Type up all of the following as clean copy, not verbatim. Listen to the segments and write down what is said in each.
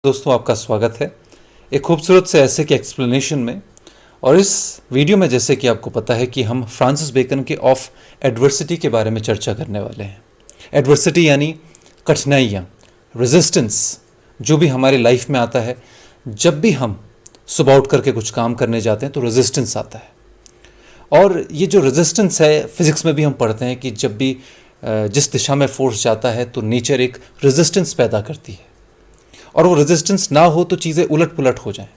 दोस्तों, आपका स्वागत है एक खूबसूरत से ऐसे के एक्सप्लेनेशन में। और इस वीडियो में जैसे कि आपको पता है कि हम फ्रांसिस बेकन के ऑफ एडवर्सिटी के बारे में चर्चा करने वाले हैं। एडवर्सिटी यानी कठिनाइयाँ, रेजिस्टेंस, जो भी हमारी लाइफ में आता है। जब भी हम सुबह उठ करके कुछ काम करने जाते हैं तो रेजिस्टेंस आता है। और ये जो रेजिस्टेंस है, फिज़िक्स में भी हम पढ़ते हैं कि जब भी जिस दिशा में फोर्स जाता है तो नेचर एक रेजिस्टेंस पैदा करती है, और वो रेजिस्टेंस ना हो तो चीज़ें उलट पुलट हो जाएं।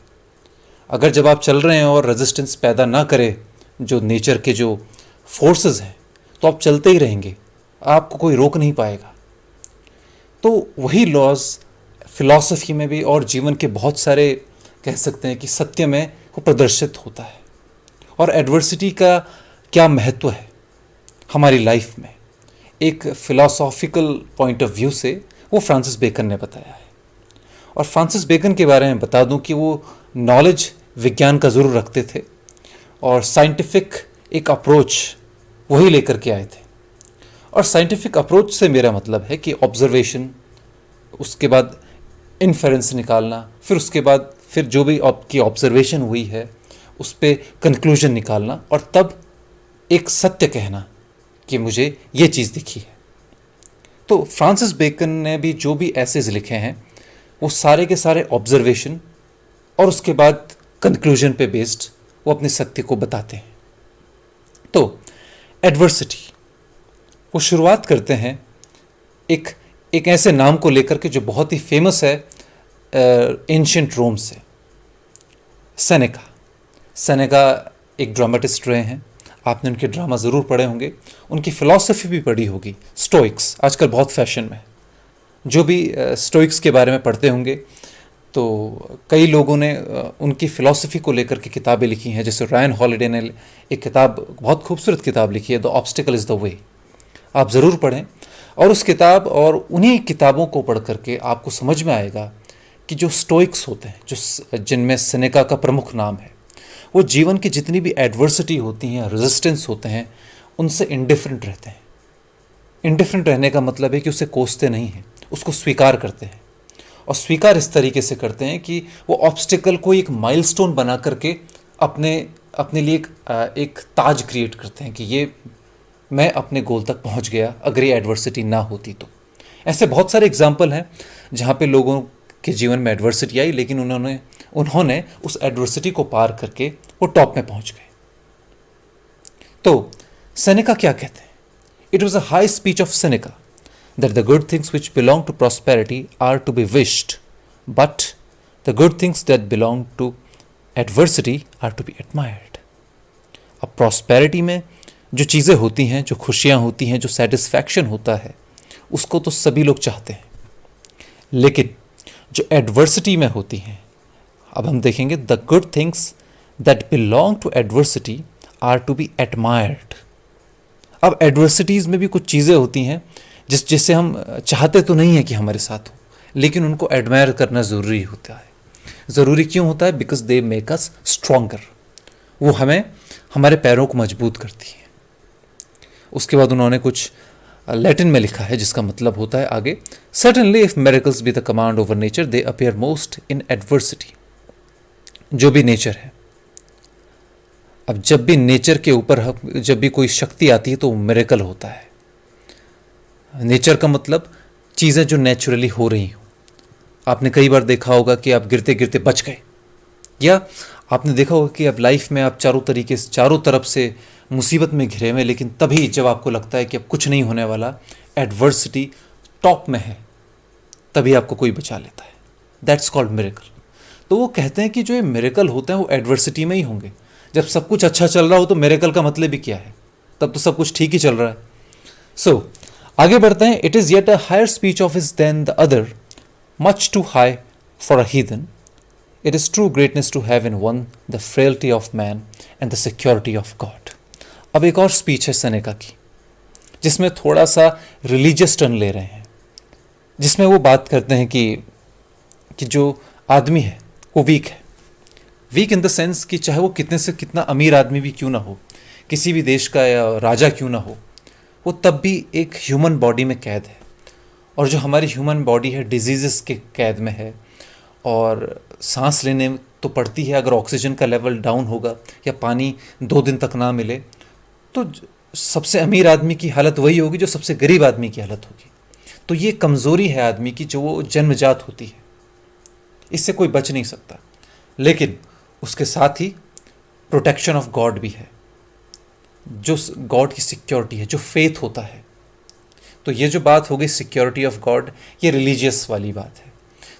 अगर जब आप चल रहे हैं और रेजिस्टेंस पैदा ना करे जो नेचर के जो फोर्सेस हैं, तो आप चलते ही रहेंगे, आपको कोई रोक नहीं पाएगा। तो वही लॉज फिलॉसफी में भी और जीवन के बहुत सारे कह सकते हैं कि सत्य में वो प्रदर्शित होता है। और एडवर्सिटी का क्या महत्व है हमारी लाइफ में, एक फिलॉसॉफिकल पॉइंट ऑफ व्यू से वो फ्रांसिस बेकन ने बताया है। और फ्रांसिस बेकन के बारे में बता दूं कि वो नॉलेज, विज्ञान का ज़रूर रखते थे और साइंटिफिक एक अप्रोच वही लेकर के आए थे। और साइंटिफिक अप्रोच से मेरा मतलब है कि ऑब्जर्वेशन, उसके बाद इन्फेरेंस निकालना, फिर उसके बाद फिर जो भी आपकी ऑब्जर्वेशन हुई है उस पर कंक्लूजन निकालना, और तब एक सत्य कहना कि मुझे ये चीज़ दिखी है। तो फ्रांसिस बेकन ने भी जो भी एसेज लिखे हैं वो सारे के सारे ऑब्जर्वेशन और उसके बाद कंक्लूजन पे बेस्ड वो अपने सत्य को बताते हैं। तो एडवर्सिटी, वो शुरुआत करते हैं एक ऐसे नाम को लेकर के जो बहुत ही फेमस है एंशिएंट रोम से, सेनेका एक ड्रामेटिस्ट रहे हैं। आपने उनके ड्रामा ज़रूर पढ़े होंगे, उनकी फ़िलॉसफी भी पढ़ी होगी। स्टोइक्स आजकल बहुत फैशन में, जो भी स्टोइक्स के बारे में पढ़ते होंगे तो कई लोगों ने उनकी फ़िलॉसफी को लेकर के किताबें लिखी हैं। जैसे रायन हॉलिडे ने एक किताब, बहुत खूबसूरत किताब लिखी है, the obstacle is the way. आप ज़रूर पढ़ें। और उस किताब और उन्हीं किताबों को पढ़ करके आपको समझ में आएगा कि जो स्टोइक्स होते हैं, जो जिनमें सेनेका का प्रमुख नाम है, वो जीवन की जितनी भी एडवर्सिटी होती हैं, रेजिस्टेंस होते हैं, उनसे इंडिफरेंट रहते हैं। इंडिफरेंट रहने का मतलब है कि उसे कोसते नहीं हैं, उसको स्वीकार करते हैं। और स्वीकार इस तरीके से करते हैं कि वो ऑब्स्टिकल को एक माइलस्टोन बना करके अपने लिए एक ताज क्रिएट करते हैं कि ये मैं अपने गोल तक पहुंच गया, अगर ये एडवर्सिटी ना होती तो। ऐसे बहुत सारे एग्जाम्पल हैं जहाँ पे लोगों के जीवन में एडवर्सिटी आई, लेकिन उन्होंने उस एडवर्सिटी को पार करके वो टॉप में पहुंच गए। तो सेनेका क्या कहते हैं? It was a high speech of Seneca that the good things which belong to prosperity are to be wished, but the good things that belong to adversity are to be admired. अब prosperity में जो चीज़ें होती हैं, जो खुशियाँ होती हैं, जो सेटिस्फैक्शन होता है, उसको तो सभी लोग चाहते हैं। लेकिन जो एडवर्सिटी में होती हैं, अब हम देखेंगे, the good things that belong to adversity are to be admired. अब एडवर्सिटीज़ में भी कुछ चीज़ें होती हैं जिससे हम चाहते तो नहीं है कि हमारे साथ हो, लेकिन उनको एडमायर करना ज़रूरी होता है। ज़रूरी क्यों होता है? Because they make us stronger. वो हमें, हमारे पैरों को मजबूत करती है। उसके बाद उन्होंने कुछ लैटिन में लिखा है जिसका मतलब होता है आगे, certainly if miracles be the command over nature they appear most in adversity. जो भी नेचर है, अब जब भी नेचर के ऊपर जब भी कोई शक्ति आती है तो मिरेकल होता है। नेचर का मतलब चीज़ें जो नेचुरली हो रही हो। आपने कई बार देखा होगा कि आप गिरते गिरते बच गए, या आपने देखा होगा कि अब लाइफ में आप चारों तरफ से मुसीबत में घिरे हुए, लेकिन तभी जब आपको लगता है कि अब कुछ नहीं होने वाला, एडवर्सिटी टॉप में है, तभी आपको कोई बचा लेता है। That's called miracle. तो वो कहते हैं कि जो ये मिरेकल होते हैं वो एडवर्सिटी में ही होंगे। जब सब कुछ अच्छा चल रहा हो तो मिरेकल का मतलब भी क्या है? तब तो सब कुछ ठीक ही चल रहा है। सो आगे बढ़ते हैं। It is yet a higher speech of his than the other, much too high for a heathen. It is true greatness to have in one the frailty of man and the security of God. अब एक और speech है Seneca की, जिसमें थोड़ा सा religious turn ले रहे हैं, जिसमें वो बात करते हैं कि जो आदमी है वो वीक है। वीक इन द सेंस कि चाहे वो कितने से कितना अमीर आदमी भी क्यों ना हो, किसी भी देश का या राजा क्यों ना हो, वो तब भी एक ह्यूमन बॉडी में कैद है। और जो हमारी ह्यूमन बॉडी है डिजीज़ के कैद में है, और सांस लेने में तो पड़ती है। अगर ऑक्सीजन का लेवल डाउन होगा या पानी 2 दिन तक ना मिले तो सबसे अमीर आदमी की हालत वही होगी जो सबसे गरीब आदमी की हालत होगी। तो ये कमज़ोरी है आदमी की जो वो जन्मजात होती है, इससे कोई बच नहीं सकता। लेकिन उसके साथ ही प्रोटेक्शन ऑफ गॉड भी है, जो गॉड की सिक्योरिटी है, जो फेथ होता है। तो ये जो बात हो गई सिक्योरिटी ऑफ गॉड, ये रिलीजियस वाली बात है।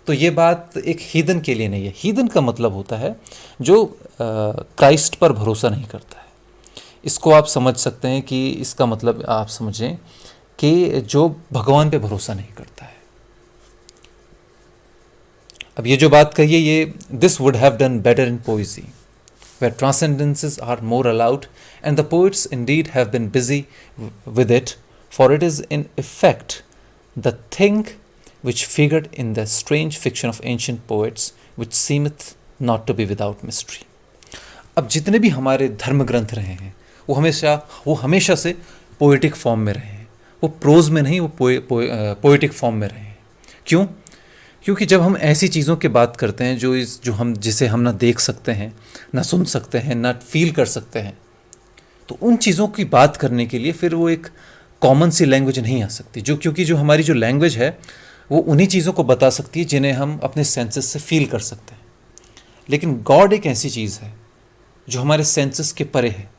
तो ये बात एक हीदन के लिए नहीं है। हीदन का मतलब होता है जो क्राइस्ट पर भरोसा नहीं करता है। इसको आप समझ सकते हैं कि इसका मतलब आप समझें कि जो भगवान पे भरोसा नहीं करता है। अब ये जो बात कही है, ये this would have done better in poesy where transcendences are more allowed, and the poets indeed have been busy with it, for it is in effect the thing which figured in the strange fiction of ancient poets, which seemeth not to be without mystery. अब जितने भी हमारे धर्म ग्रंथ रहे हैं वो हमेशा से पोएटिक फॉर्म में रहे हैं। वो प्रोज में नहीं, वो पोएटिक फॉर्म में रहे हैं। क्यों? क्योंकि जब हम ऐसी चीज़ों की बात करते हैं जिसे हम ना देख सकते हैं, ना सुन सकते हैं, ना फील कर सकते हैं, तो उन चीज़ों की बात करने के लिए फिर वो एक कॉमन सी लैंग्वेज नहीं आ सकती, क्योंकि जो हमारी जो लैंग्वेज है वो उन्हीं चीज़ों को बता सकती है जिन्हें हम अपने सेंसेस से फील कर सकते हैं। लेकिन गॉड एक ऐसी चीज़ है जो हमारे सेंसेस के परे है।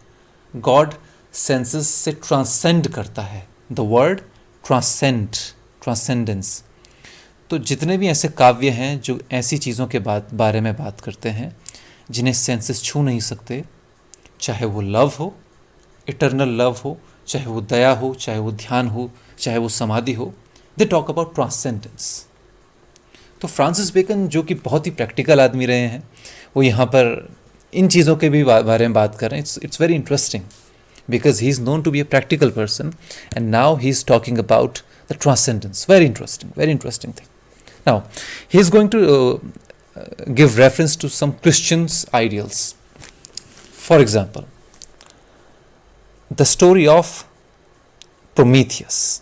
गॉड सेंसेस से ट्रांसेंड करता है। The word transcendence. तो जितने भी ऐसे काव्य हैं जो ऐसी चीज़ों के बारे में बात करते हैं जिन्हें सेंसेस छू नहीं सकते, चाहे वो लव हो, इटर्नल लव हो, चाहे वो दया हो, चाहे वो ध्यान हो, चाहे वो समाधि हो, दे टॉक अबाउट ट्रांसेंडेंस। तो फ्रांसिस बेकन जो कि बहुत ही प्रैक्टिकल आदमी रहे हैं, वो यहाँ पर इन चीज़ों के भी बारे में बात कर रहे हैं। It's very interesting because he is known to be a practical person, and now he is talking about the transcendence. Very interesting thing. Now he is going to give reference to some Christians' ideals. For example, the story of Prometheus.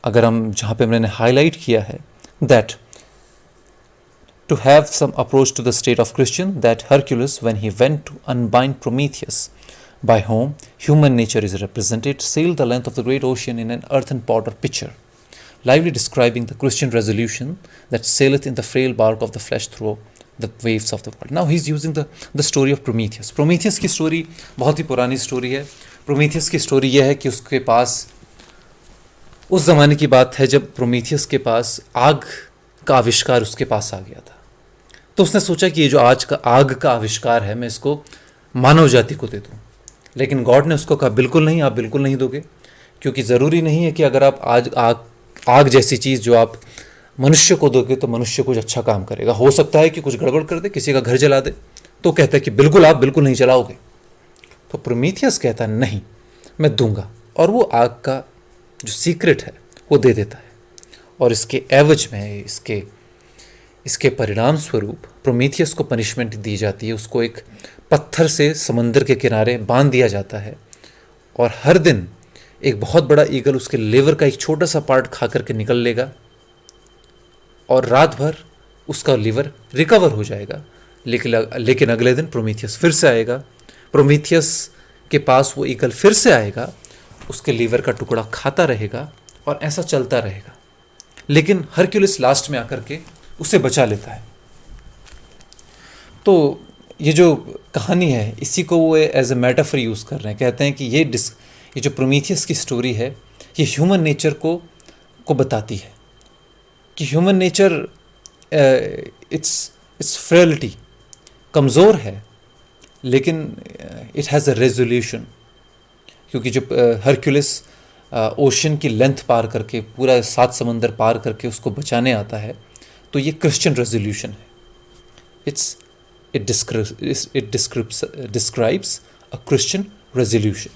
अगर हम जहाँ पे मैंने highlight किया है that to have some approach to the state of Christian, that Hercules, when he went to unbind Prometheus, by whom human nature is represented, sailed the length of the great ocean in an earthen pot or pitcher, lively describing the Christian resolution that saileth in the frail bark of the flesh through the waves of the world. Now he is using the story of Prometheus. Prometheus की story बहुत ही पुरानी story है। Prometheus की story यह है कि उसके पास उस ज़माने की बात है जब Prometheus के पास आग का आविष्कार उसके पास आ गया था। तो उसने सोचा कि ये जो आज का आग का आविष्कार है मैं इसको मानव जाति को दे दूँ। लेकिन गॉड ने उसको कहा बिल्कुल नहीं, आप बिल्कुल नहीं दोगे, क्योंकि ज़रूरी नहीं है कि अगर आप आज आग जैसी चीज़ जो आप मनुष्य को दोगे तो मनुष्य कुछ अच्छा काम करेगा। हो सकता है कि कुछ गड़बड़ कर दे, किसी का घर जला दे। तो कहता है कि बिल्कुल आप बिल्कुल नहीं जलाओगे। तो प्रोमीथियस कहता है नहीं, मैं दूंगा, और वो आग का जो सीक्रेट है वो दे देता है। और इसके एवज में इसके परिणाम स्वरूप प्रोमीथियस को पनिशमेंट दी जाती है। उसको एक पत्थर से समंदर के किनारे बांध दिया जाता है, और हर दिन एक बहुत बड़ा ईगल उसके लेवर का एक छोटा सा पार्ट खा करके निकल लेगा, और रात भर उसका लीवर रिकवर हो जाएगा। लेकिन अगले दिन प्रोमीथियस फिर से आएगा। प्रोमीथियस के पास वो ईगल फिर से आएगा, उसके लीवर का टुकड़ा खाता रहेगा, और ऐसा चलता रहेगा। लेकिन हरक्यूलिस लास्ट में आकर के उसे बचा लेता है। तो ये जो कहानी है इसी को वो एज ए मेटाफर यूज़ कर रहे हैं। कहते हैं कि ये जो प्रोमीथियस की स्टोरी है ये ह्यूमन नेचर को बताती है कि ह्यूमन नेचर इट्स फ्रेलिटी, कमज़ोर है, लेकिन इट हैज़ अ रेजोल्यूशन। क्योंकि जो हरक्यूलिस ओशन की लेंथ पार करके पूरा 7 समंदर पार करके उसको बचाने आता है, तो ये क्रिश्चियन रेजोल्यूशन है। It describes a Christian resolution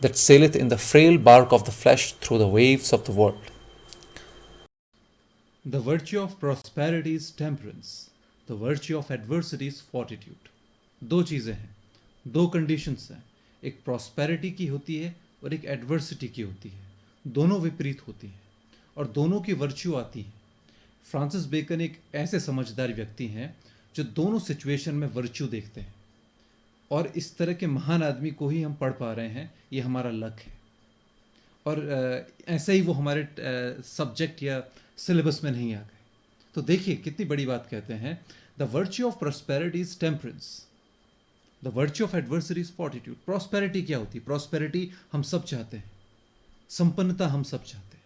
that saileth in the frail bark of the flesh through the waves of the world. The virtue of prosperity is temperance. The virtue of adversity is fortitude. 2 चीज़ें हैं, 2 conditions हैं। एक prosperity की होती है और एक adversity की होती है। दोनों विपरीत होती हैं और दोनों की वर्च्यू आती है। फ्रांसिस बेकन एक ऐसे समझदार व्यक्ति हैं जो दोनों सिचुएशन में वर्च्यू देखते हैं, और इस तरह के महान आदमी को ही हम पढ़ पा रहे हैं, ये हमारा लक है। और ऐसे ही वो हमारे सब्जेक्ट या सिलेबस में नहीं आ गए। तो देखिए कितनी बड़ी बात कहते हैं, the virtue of prosperity is temperance, the virtue of adversary is fortitude. Prosperity क्या होती है? प्रॉस्पेरिटी हम सब चाहते हैं, संपन्नता हम सब चाहते हैं,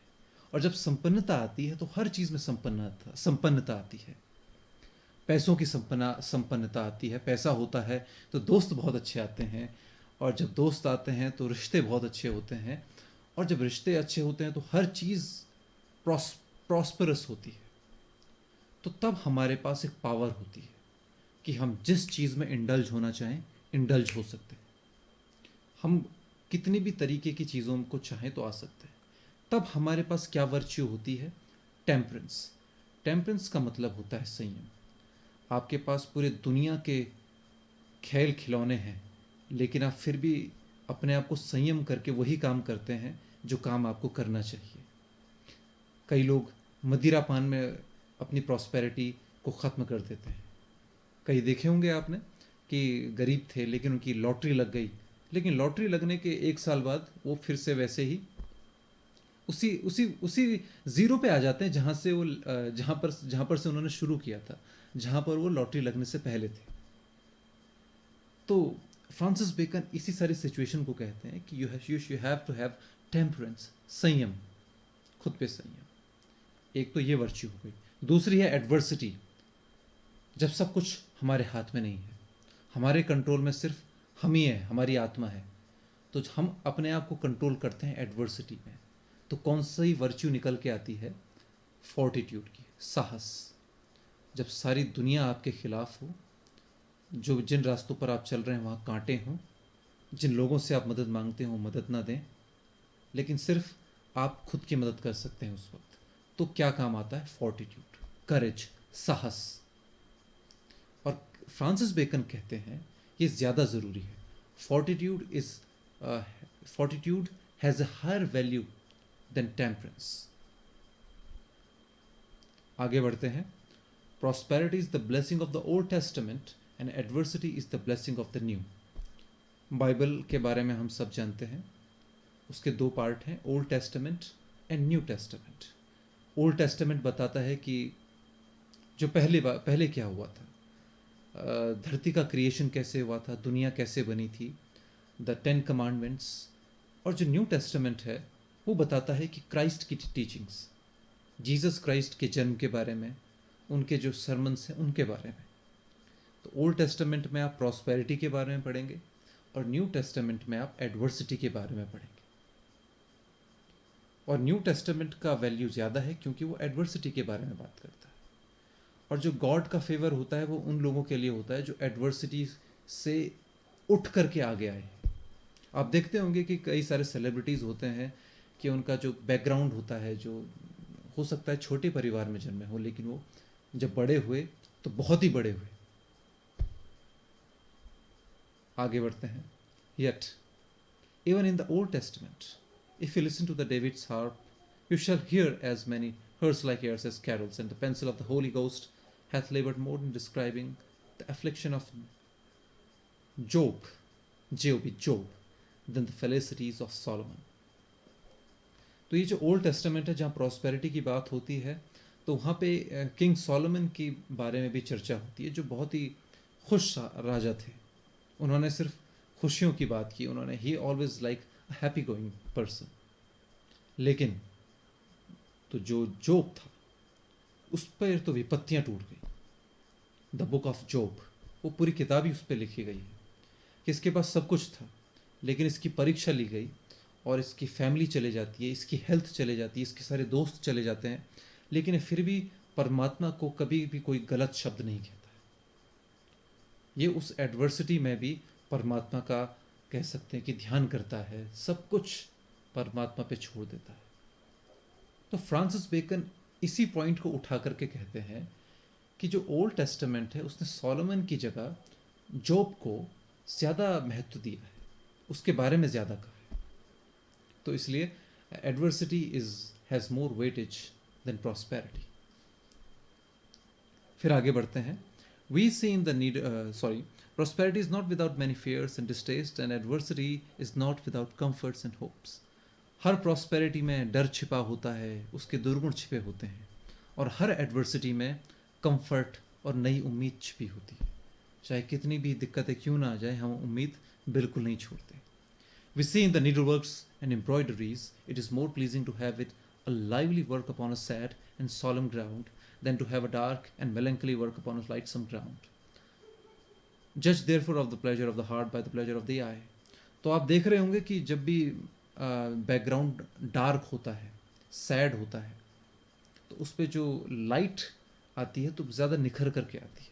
और जब संपन्नता आती है तो हर चीज़ में संपन्नता आती है। पैसों की संपन्नता आती है, पैसा होता है तो दोस्त बहुत अच्छे आते हैं, और जब दोस्त आते हैं तो रिश्ते बहुत अच्छे होते हैं, और जब रिश्ते अच्छे होते हैं तो हर चीज़ प्रॉस्परस होती है। तो तब हमारे पास एक पावर होती है कि हम जिस चीज़ में इंडल्ज होना चाहें इंडल्ज हो सकते हैं। हम कितनी भी तरीके की चीज़ों को चाहें तो आ सकते हैं। तब हमारे पास क्या वर्च्यू होती है? टेम्परेंस। टेम्परेंस का मतलब होता है संयम। आपके पास पूरे दुनिया के खेल खिलौने हैं, लेकिन आप फिर भी अपने आप को संयम करके वही काम करते हैं जो काम आपको करना चाहिए। कई लोग मदिरा पान में अपनी प्रॉस्पेरिटी को ख़त्म कर देते हैं। कई देखे होंगे आपने कि गरीब थे लेकिन उनकी लॉटरी लग गई, लेकिन लॉटरी लगने के 1 साल बाद वो फिर से वैसे ही उसी उसी उसी ज़ीरो पे आ जाते हैं जहाँ से वो जहाँ पर से उन्होंने शुरू किया था, जहाँ पर वो लॉटरी लगने से पहले थे। तो फ्रांसिस बेकन इसी सारी सिचुएशन को कहते हैं कि you have to have temperance, संयम, खुद पे संयम। एक तो ये वर्च्यू हो गई। दूसरी है एडवर्सिटी। जब सब कुछ हमारे हाथ में नहीं है, हमारे कंट्रोल में सिर्फ हम ही है, हमारी आत्मा है, तो हम अपने आप को कंट्रोल करते हैं एडवर्सिटी में। तो कौन सी वर्च्यू निकल के आती है? फोर्टिट्यूड की, साहस। जब सारी दुनिया आपके खिलाफ हो, जिन रास्तों पर आप चल रहे हैं वहाँ कांटे हों, जिन लोगों से आप मदद मांगते हो मदद ना दें, लेकिन सिर्फ आप खुद की मदद कर सकते हैं उस वक्त, तो क्या काम आता है? फोर्टिट्यूड, करेज, साहस। और फ्रांसिस बेकन कहते हैं ये ज़्यादा ज़रूरी है। Fortitude has a higher value than temperance. आगे बढ़ते हैं। Prosperity is the blessing of the Old Testament and adversity is the blessing of the new. Bible के बारे में हम सब जानते हैं, उसके 2 पार्ट हैं, old Testament and new testament. Old testament बताता है कि जो पहले क्या हुआ था, धरती का क्रिएशन कैसे हुआ था, दुनिया कैसे बनी थी, द 10 कमांडमेंट्स। और जो न्यू टेस्टामेंट है वो बताता है कि क्राइस्ट की टीचिंग्स, जीसस क्राइस्ट के जन्म के बारे में, उनके जो सरमन्स हैं उनके बारे में। तो ओल्ड टेस्टामेंट में आप प्रॉस्पेरिटी के बारे में पढ़ेंगे और न्यू टेस्टामेंट में आप एडवर्सिटी के बारे में पढ़ेंगे। और न्यू टेस्टामेंट का वैल्यू ज़्यादा है क्योंकि वो एडवर्सिटी के बारे में बात करता है। और जो गॉड का फेवर होता है वो उन लोगों के लिए होता है जो एडवर्सिटी से उठ करके आगे आए। आप देखते होंगे कि कई सारे सेलिब्रिटीज़ होते हैं कि उनका जो बैकग्राउंड होता है, जो हो सकता है छोटे परिवार में जन्मे हो, लेकिन वो जब बड़े हुए तो बहुत ही बड़े हुए। आगे बढ़ते हैं। Yet, even in the Old Testament, if you listen to the David's harp, you shall hear as many hearse-like airs as carols, and the pencil of the Holy Ghost hath labored more in describing the affliction of Job, Job, than the felicities of Solomon. तो ये जो old testament है जहाँ prosperity की बात होती है, तो वहाँ पे किंग सोलोमन के बारे में भी चर्चा होती है, जो बहुत ही खुश राजा थे। उन्होंने सिर्फ खुशियों की बात की, उन्होंने ही always like happy going person. लेकिन तो जो जोब था उस पर तो विपत्तियाँ टूट गई। द बुक ऑफ जोब, वो पूरी किताब ही उस पर लिखी गई है कि इसके पास सब कुछ था, लेकिन इसकी परीक्षा ली गई और इसकी फैमिली चले जाती है, इसकी हेल्थ चले जाती है, इसके सारे दोस्त चले जाते हैं, लेकिन फिर भी परमात्मा को कभी भी कोई गलत शब्द नहीं कहता है। ये उस एडवर्सिटी में भी परमात्मा का कह सकते हैं कि ध्यान करता है, सब कुछ परमात्मा पे छोड़ देता है। तो फ्रांसिस बेकन इसी पॉइंट को उठा करके कहते हैं कि जो ओल्ड टेस्टामेंट है उसने सोलोमन की जगह जोब को ज़्यादा महत्व दिया है, उसके बारे में ज़्यादा कहा है। तो इसलिए adversity is has more weightage than prosperity. फिर आगे बढ़ते हैं। We see in the need prosperity is not without many fears and distaste and adversity is not without comforts and hopes. हर प्रॉस्पेरिटी में डर छिपा होता है, उसके दुर्गुण छिपे होते हैं, और हर एडवर्सिटी में कंफर्ट और नई उम्मीद छिपी होती है। चाहे कितनी भी दिक्कतें क्यों ना आ जाए, हम उम्मीद बिल्कुल नहीं छोड़ते। We see in the needleworks and embroideries, it is more pleasing to have it a lively work upon a sad and solemn ground than to have a dark and melancholy work upon a lightsome ground. Judge therefore of the pleasure of the heart by the pleasure of the eye. तो आप देख रहे होंगे कि जब भी background dark होता है, सैड होता है, तो उस पर जो लाइट आती है तो ज़्यादा निखर करके आती है।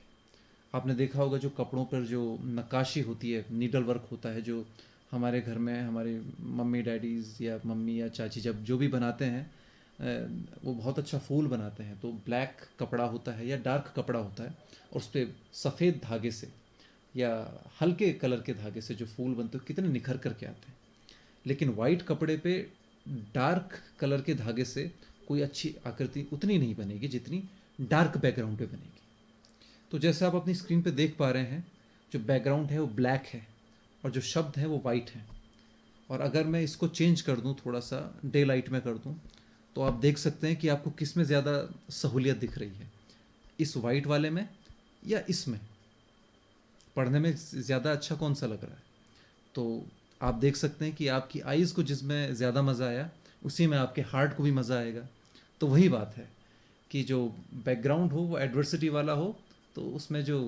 आपने देखा होगा जो कपड़ों पर जो नक्काशी होती है, नीडल वर्क होता है, जो हमारे घर में हमारे मम्मी डैडीज़ या मम्मी या चाची जब जो भी बनाते हैं, वो बहुत अच्छा फूल बनाते हैं। तो ब्लैक कपड़ा होता है या डार्क कपड़ा होता है, और उस पर सफ़ेद धागे से या हल्के कलर के धागे से जो फूल बनते हैं कितने निखर करके आते हैं। लेकिन वाइट कपड़े पे डार्क कलर के धागे से कोई अच्छी आकृति उतनी नहीं बनेगी जितनी डार्क बैकग्राउंड पे बनेगी। तो जैसे आप अपनी स्क्रीन पे देख पा रहे हैं, जो बैकग्राउंड है वो ब्लैक है और जो शब्द हैं वो वाइट हैं। और अगर मैं इसको चेंज कर दूं, थोड़ा सा डे लाइट में कर दूं, तो आप देख सकते हैं कि आपको किस में ज़्यादा सहूलियत दिख रही है, इस वाइट वाले में या इसमें। पढ़ने में ज़्यादा अच्छा कौन सा लग रहा है? तो आप देख सकते हैं कि आपकी आइज़ को जिसमें ज़्यादा मज़ा आया, उसी में आपके हार्ट को भी मज़ा आएगा। तो वही बात है कि जो बैकग्राउंड हो वो एडवर्सिटी वाला हो, तो उसमें जो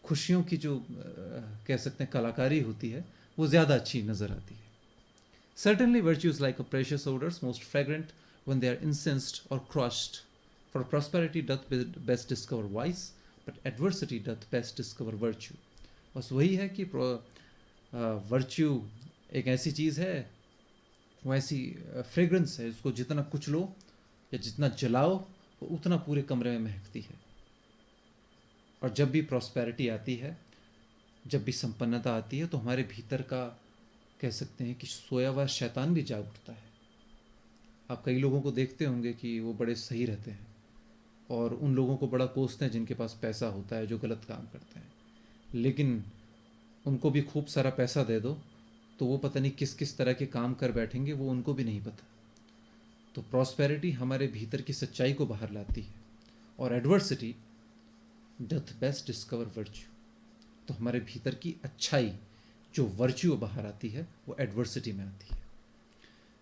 खुशियों की जो कह सकते हैं कलाकारी होती है, वो ज़्यादा अच्छी नज़र आती है। Certainly virtues like a precious odors, most fragrant when they are incensed or crushed. For prosperity doth best discover vice, but adversity doth best discover virtue. बस वही है कि वर्च्यू एक ऐसी चीज़ है, वो ऐसी फ्रेग्रेंस है, उसको जितना कुचलो या जितना जलाओ वो उतना पूरे कमरे में महकती है। और जब भी प्रॉस्पेरिटी आती है, जब भी संपन्नता आती है, तो हमारे भीतर का कह सकते हैं कि सोया हुआ शैतान भी जाग उठता है। आप कई लोगों को देखते होंगे कि वो बड़े सही रहते हैं और उन लोगों को बड़ा कोसते हैं जिनके पास पैसा होता है, जो गलत काम करते हैं। लेकिन उनको भी खूब सारा पैसा दे दो तो वो पता नहीं किस किस तरह के काम कर बैठेंगे, वो उनको भी नहीं पता। तो प्रॉस्पेरिटी हमारे भीतर की सच्चाई को बाहर लाती है, और adversity doth best discover virtue. तो हमारे भीतर की अच्छाई जो वर्च्यू बाहर आती है वो एडवर्सिटी में आती है।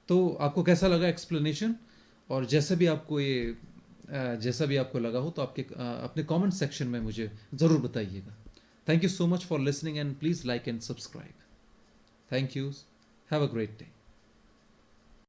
तो आपको कैसा लगा एक्सप्लेनेशन? और जैसा भी आपको लगा हो तो आपके अपने कमेंट सेक्शन में मुझे ज़रूर बताइएगा। Thank you so much for listening and please like and subscribe. Thank you. Have a great day.